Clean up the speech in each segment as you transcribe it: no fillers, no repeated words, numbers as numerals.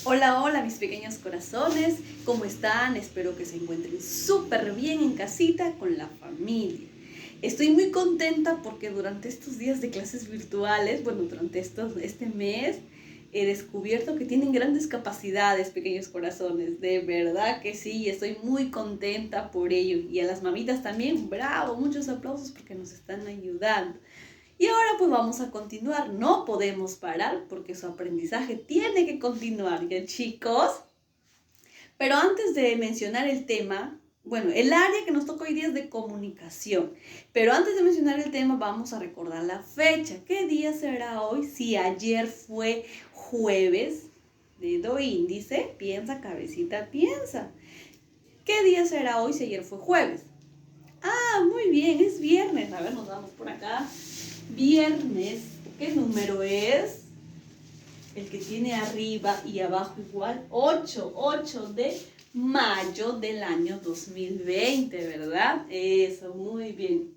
Hola, hola mis pequeños corazones, ¿cómo están? Espero que se encuentren súper bien en casita con la familia. Estoy muy contenta porque durante estos días de clases virtuales, durante este mes, he descubierto que tienen grandes capacidades, pequeños corazones. De verdad que sí, estoy muy contenta por ello. Y a las mamitas también, bravo, muchos aplausos porque nos están ayudando. Y ahora pues vamos a continuar, no podemos parar porque su aprendizaje tiene que continuar, ¿ya chicos? Pero antes de mencionar el tema, el área que nos toca hoy día es de comunicación, pero antes de mencionar el tema vamos a recordar la fecha. ¿Qué día será hoy? Si ayer fue jueves, dedo índice, piensa, cabecita, piensa. ¿Qué día será hoy si ayer fue jueves? Ah, muy bien, es viernes. A ver, nos vamos por acá. Viernes, ¿qué número es? El que tiene arriba y abajo igual, 8 de mayo del año 2020, ¿verdad? Eso, muy bien.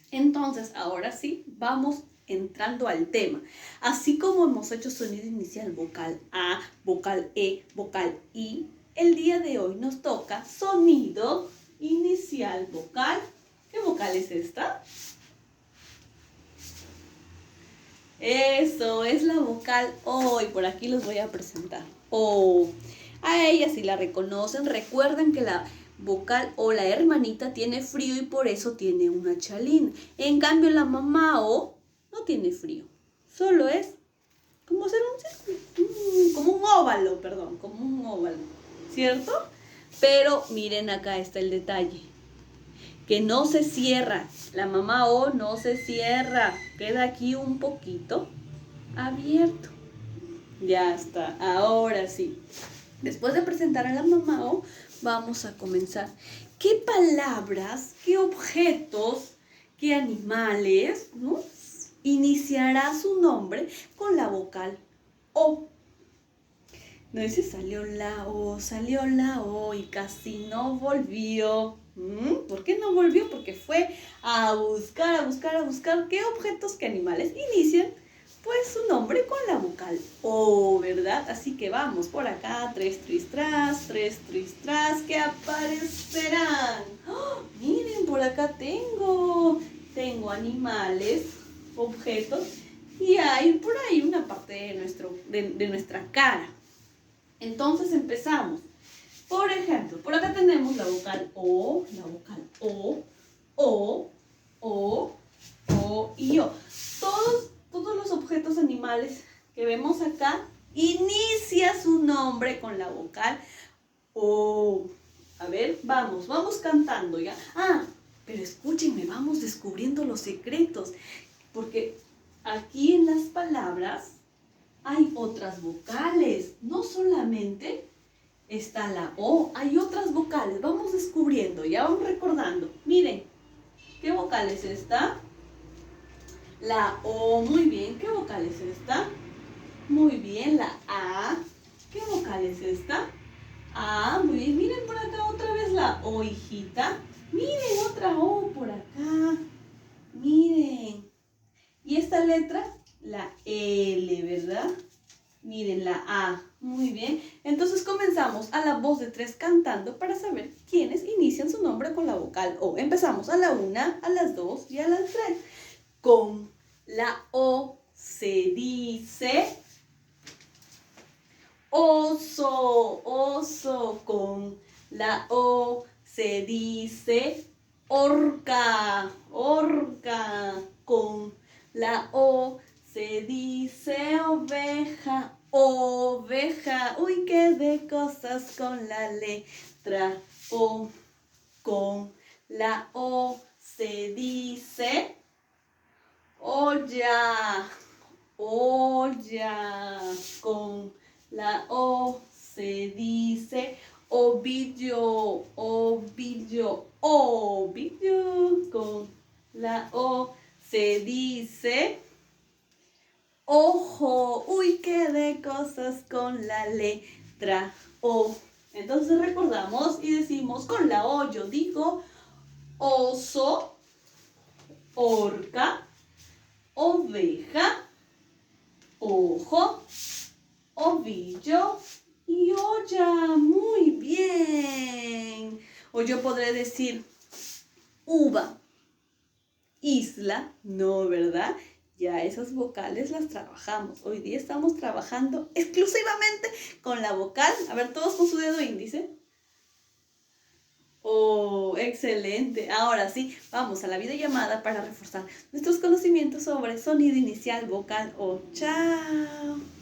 Entonces, ahora sí, vamos entrando al tema. Así como hemos hecho sonido inicial, vocal A, vocal E, vocal I, el día de hoy nos toca sonido inicial vocal. ¿Qué vocal es esta? Eso, es la vocal O y por aquí los voy a presentar. O. A ella si la reconocen, recuerden que la vocal O, la hermanita, tiene frío y por eso tiene una chalina. En cambio la mamá O no tiene frío. Solo es como hacer un círculo, como un óvalo, perdón, como un óvalo, ¿cierto? Pero miren, acá está el detalle. Que no se cierra, la mamá O no se cierra, queda aquí un poquito abierto. Ya está, ahora sí. Después de presentar a la mamá O, vamos a comenzar. ¿Qué palabras, qué objetos, qué animales, ¿no?, iniciará su nombre con la vocal O? No dice salió la O y casi no volvió. ¿Por qué no volvió? Porque fue a buscar qué objetos, qué animales inician pues su nombre con la vocal O, ¿verdad? Así que vamos por acá, tres tris tras, ¿qué aparecerán? ¡Oh! Miren, por acá tengo animales, objetos, y hay por ahí una parte de nuestra cara. Entonces empezamos. Por ejemplo, por acá tenemos la vocal O, O y O. Todos los objetos animales que vemos acá inicia su nombre con la vocal O. A ver, vamos cantando ya. Ah, pero escúchenme, vamos descubriendo los secretos, porque aquí en las palabras hay otras vocales, no solamente está la O, hay otras vocales, vamos descubriendo, ya vamos recordando. Miren, ¿qué vocal es esta? La O, muy bien. ¿Qué vocal es esta? Muy bien, la A. ¿Qué vocal es esta? A, muy bien. Miren por acá otra vez la O, hijita. Miren otra O por acá. Miren. ¿Y esta letra? La L, ¿verdad? Miren la A. Muy bien. Entonces comenzamos a la voz de tres cantando para saber quiénes inician su nombre con la vocal O. Empezamos a la 1, a las 2 y a las 3. Con la O se dice oso, oso. Con la O se dice orca, orca. Con la O se dice oveja, oveja. Uy, qué de cosas con la letra O. Con la O se dice olla, olla. Con la O se dice ovillo, ovillo, ovillo. Con la O se dice ojo. Uy, qué de cosas con la letra O. Entonces recordamos y decimos con la O. Yo digo oso, orca, oveja, ojo, ovillo y olla. Muy bien. O yo podré decir uva. Isla, no, ¿verdad? Ya esas vocales las trabajamos. Hoy día estamos trabajando exclusivamente con la vocal. A ver, todos con su dedo índice. Oh, excelente. Ahora sí, vamos a la videollamada para reforzar nuestros conocimientos sobre sonido inicial, vocal o. Chao.